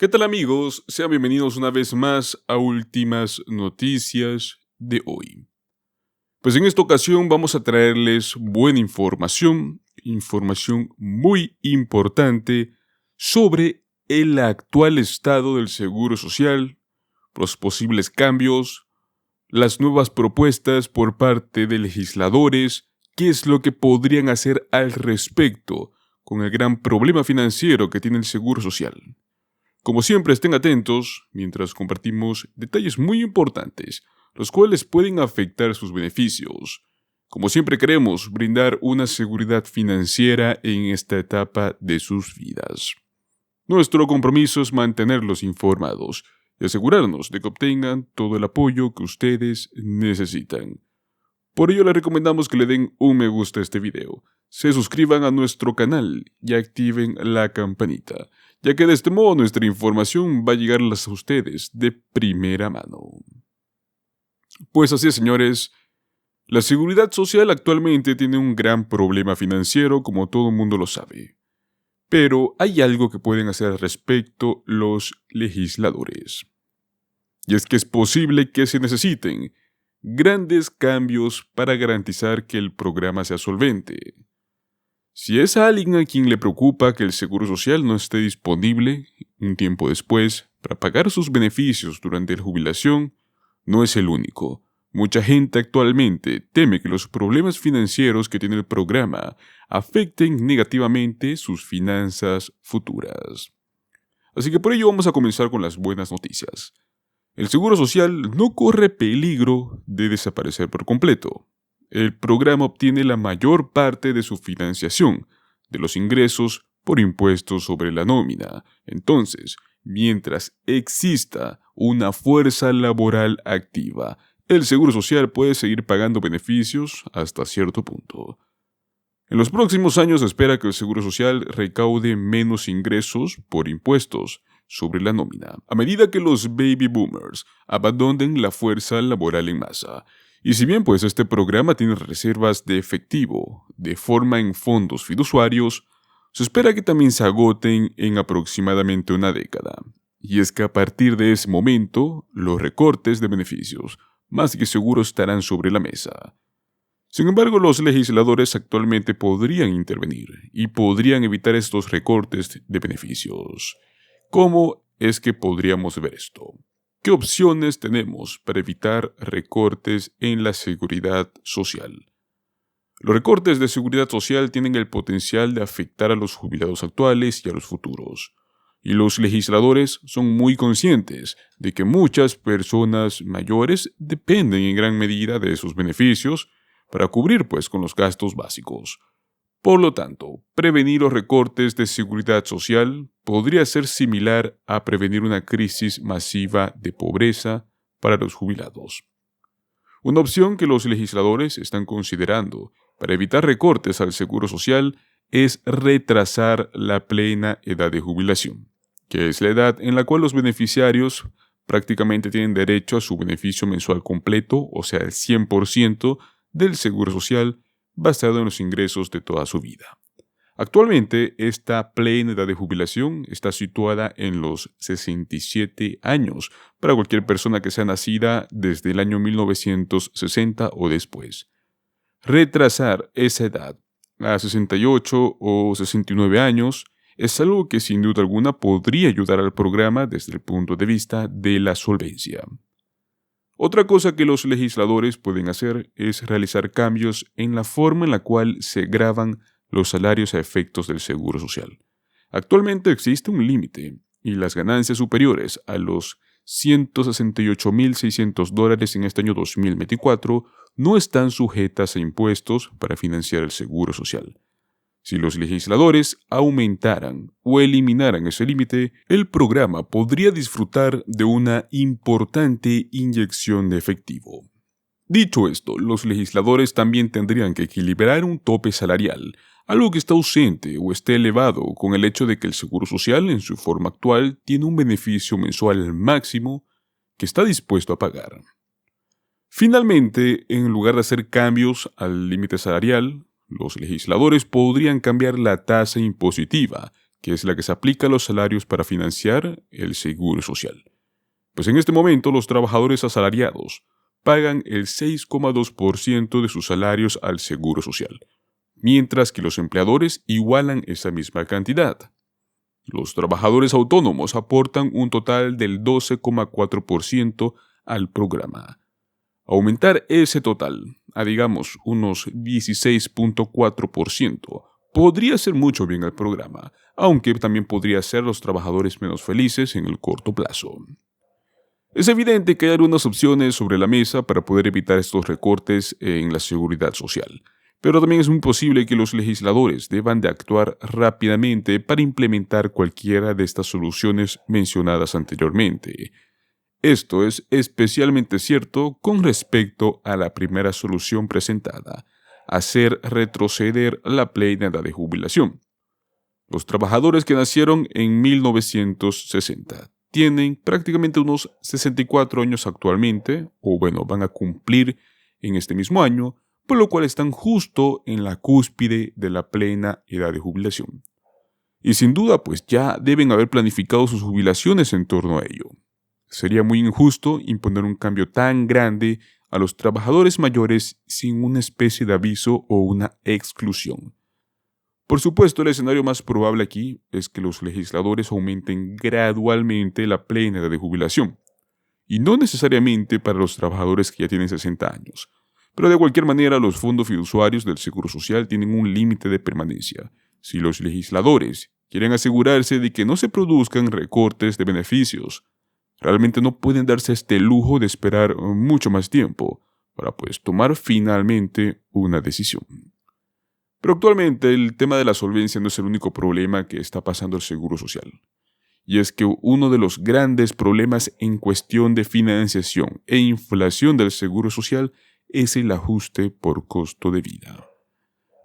¿Qué tal amigos? Sean bienvenidos una vez más a Últimas Noticias de hoy. Pues en esta ocasión vamos a traerles buena información muy importante sobre el actual estado del Seguro Social, los posibles cambios, las nuevas propuestas por parte de legisladores, qué es lo que podrían hacer al respecto con el gran problema financiero que tiene el Seguro Social. Como siempre, estén atentos mientras compartimos detalles muy importantes, los cuales pueden afectar sus beneficios. Como siempre, queremos brindar una seguridad financiera en esta etapa de sus vidas. Nuestro compromiso es mantenerlos informados y asegurarnos de que obtengan todo el apoyo que ustedes necesitan. Por ello, les recomendamos que le den un me gusta a este video, se suscriban a nuestro canal y activen la campanita, ya que de este modo nuestra información va a llegarles a ustedes de primera mano. Pues así es, señores, la seguridad social actualmente tiene un gran problema financiero, como todo el mundo lo sabe. Pero hay algo que pueden hacer al respecto los legisladores. Y es que es posible que se necesiten grandes cambios para garantizar que el programa sea solvente. Si es a alguien a quien le preocupa que el Seguro Social no esté disponible un tiempo después para pagar sus beneficios durante la jubilación, no es el único. Mucha gente actualmente teme que los problemas financieros que tiene el programa afecten negativamente sus finanzas futuras. Así que por ello vamos a comenzar con las buenas noticias. El Seguro Social no corre peligro de desaparecer por completo. El programa obtiene la mayor parte de su financiación de los ingresos por impuestos sobre la nómina. Entonces, mientras exista una fuerza laboral activa, el Seguro Social puede seguir pagando beneficios hasta cierto punto. En los próximos años se espera que el Seguro Social recaude menos ingresos por impuestos sobre la nómina, a medida que los baby boomers abandonen la fuerza laboral en masa. Y si bien pues este programa tiene reservas de efectivo de forma en fondos fiduciarios, se espera que también se agoten en aproximadamente una década. Y es que a partir de ese momento, los recortes de beneficios más que seguro estarán sobre la mesa. Sin embargo, los legisladores actualmente podrían intervenir y podrían evitar estos recortes de beneficios. ¿Cómo es que podríamos ver esto? ¿Qué opciones tenemos para evitar recortes en la seguridad social? Los recortes de seguridad social tienen el potencial de afectar a los jubilados actuales y a los futuros. Y los legisladores son muy conscientes de que muchas personas mayores dependen en gran medida de sus beneficios para cubrir con los gastos básicos. Por lo tanto, prevenir los recortes de seguridad social podría ser similar a prevenir una crisis masiva de pobreza para los jubilados. Una opción que los legisladores están considerando para evitar recortes al Seguro Social es retrasar la plena edad de jubilación, que es la edad en la cual los beneficiarios prácticamente tienen derecho a su beneficio mensual completo, o sea, el 100% del Seguro Social, basado en los ingresos de toda su vida. Actualmente, esta plena edad de jubilación está situada en los 67 años para cualquier persona que sea nacida desde el año 1960 o después. Retrasar esa edad a 68 o 69 años es algo que sin duda alguna podría ayudar al programa desde el punto de vista de la solvencia. Otra cosa que los legisladores pueden hacer es realizar cambios en la forma en la cual se gravan los salarios a efectos del Seguro Social. Actualmente existe un límite y las ganancias superiores a los $168,600 en este año 2024 no están sujetas a impuestos para financiar el Seguro Social. Si los legisladores aumentaran o eliminaran ese límite, el programa podría disfrutar de una importante inyección de efectivo. Dicho esto, los legisladores también tendrían que equilibrar un tope salarial, algo que está ausente o esté elevado con el hecho de que el Seguro Social en su forma actual tiene un beneficio mensual máximo que está dispuesto a pagar. Finalmente, en lugar de hacer cambios al límite salarial, los legisladores podrían cambiar la tasa impositiva que es la que se aplica a los salarios para financiar el seguro social. Pues en este momento los trabajadores asalariados pagan el 6,2% de sus salarios al seguro social, mientras que los empleadores igualan esa misma cantidad. Los trabajadores autónomos aportan un total del 12,4% al programa. Aumentar ese total a, digamos, unos 16,4% podría hacer mucho bien al programa, aunque también podría hacer a los trabajadores menos felices en el corto plazo. Es evidente que hay algunas opciones sobre la mesa para poder evitar estos recortes en la seguridad social, pero también es muy posible que los legisladores deban de actuar rápidamente para implementar cualquiera de estas soluciones mencionadas anteriormente. Esto es especialmente cierto con respecto a la primera solución presentada, hacer retroceder la plena edad de jubilación. Los trabajadores que nacieron en 1960 tienen prácticamente unos 64 años actualmente, o bueno, van a cumplir en este mismo año, por lo cual están justo en la cúspide de la plena edad de jubilación. Y sin duda, pues ya deben haber planificado sus jubilaciones en torno a ello. Sería muy injusto imponer un cambio tan grande a los trabajadores mayores sin una especie de aviso o una exclusión. Por supuesto, el escenario más probable aquí es que los legisladores aumenten gradualmente la plena edad de jubilación, y no necesariamente para los trabajadores que ya tienen 60 años. Pero de cualquier manera, los fondos fiduciarios del Seguro Social tienen un límite de permanencia. Si los legisladores quieren asegurarse de que no se produzcan recortes de beneficios, realmente no pueden darse este lujo de esperar mucho más tiempo para tomar finalmente una decisión. Pero actualmente el tema de la solvencia no es el único problema que está pasando el Seguro Social. Y es que uno de los grandes problemas en cuestión de financiación e inflación del Seguro Social es el ajuste por costo de vida.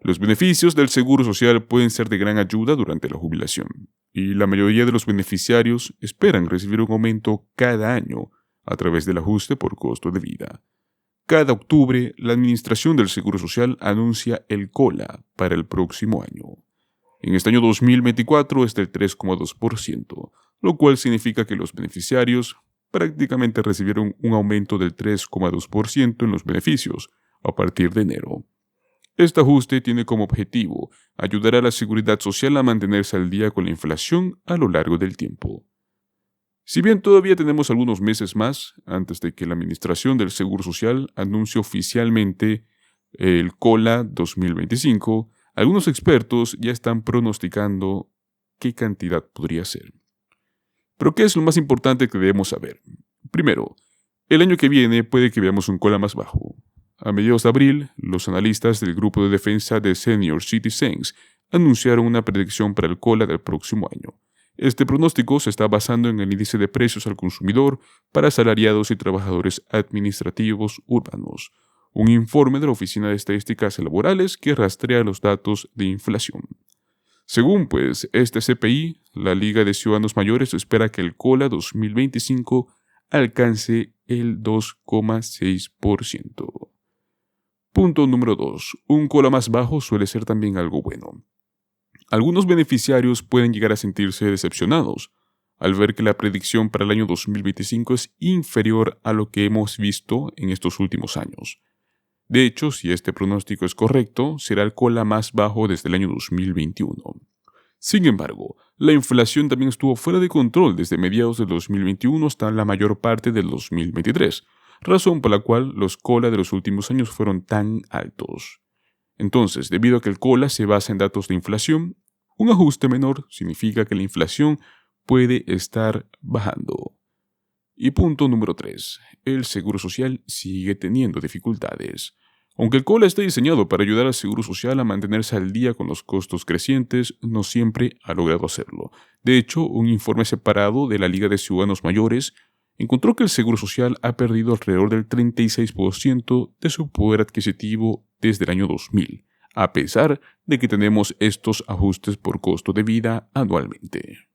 Los beneficios del Seguro Social pueden ser de gran ayuda durante la jubilación, y la mayoría de los beneficiarios esperan recibir un aumento cada año a través del ajuste por costo de vida. Cada octubre, la Administración del Seguro Social anuncia el COLA para el próximo año. En este año 2024 es del 3,2%, lo cual significa que los beneficiarios prácticamente recibieron un aumento del 3,2% en los beneficios a partir de enero. Este ajuste tiene como objetivo ayudar a la seguridad social a mantenerse al día con la inflación a lo largo del tiempo. Si bien todavía tenemos algunos meses más antes de que la Administración del Seguro Social anuncie oficialmente el COLA 2025, algunos expertos ya están pronosticando qué cantidad podría ser. Pero ¿qué es lo más importante que debemos saber? Primero, el año que viene puede que veamos un COLA más bajo. A mediados de abril, los analistas del Grupo de Defensa de Senior Citizens anunciaron una predicción para el COLA del próximo año. Este pronóstico se está basando en el índice de precios al consumidor para asalariados y trabajadores administrativos urbanos, un informe de la Oficina de Estadísticas Laborales que rastrea los datos de inflación. Según este CPI, la Liga de Ciudadanos Mayores espera que el COLA 2025 alcance el 2,6%. Punto número 2. Un COLA más bajo suele ser también algo bueno. Algunos beneficiarios pueden llegar a sentirse decepcionados al ver que la predicción para el año 2025 es inferior a lo que hemos visto en estos últimos años. De hecho, si este pronóstico es correcto, será el COLA más bajo desde el año 2021. Sin embargo, la inflación también estuvo fuera de control desde mediados del 2021 hasta la mayor parte del 2023, razón por la cual los COLA de los últimos años fueron tan altos. Entonces, debido a que el COLA se basa en datos de inflación, un ajuste menor significa que la inflación puede estar bajando. Y punto número 3. El Seguro Social sigue teniendo dificultades. Aunque el COLA está diseñado para ayudar al Seguro Social a mantenerse al día con los costos crecientes, no siempre ha logrado hacerlo. De hecho, un informe separado de la Liga de Ciudadanos Mayores encontró que el Seguro Social ha perdido alrededor del 36% de su poder adquisitivo desde el año 2000, a pesar de que tenemos estos ajustes por costo de vida anualmente.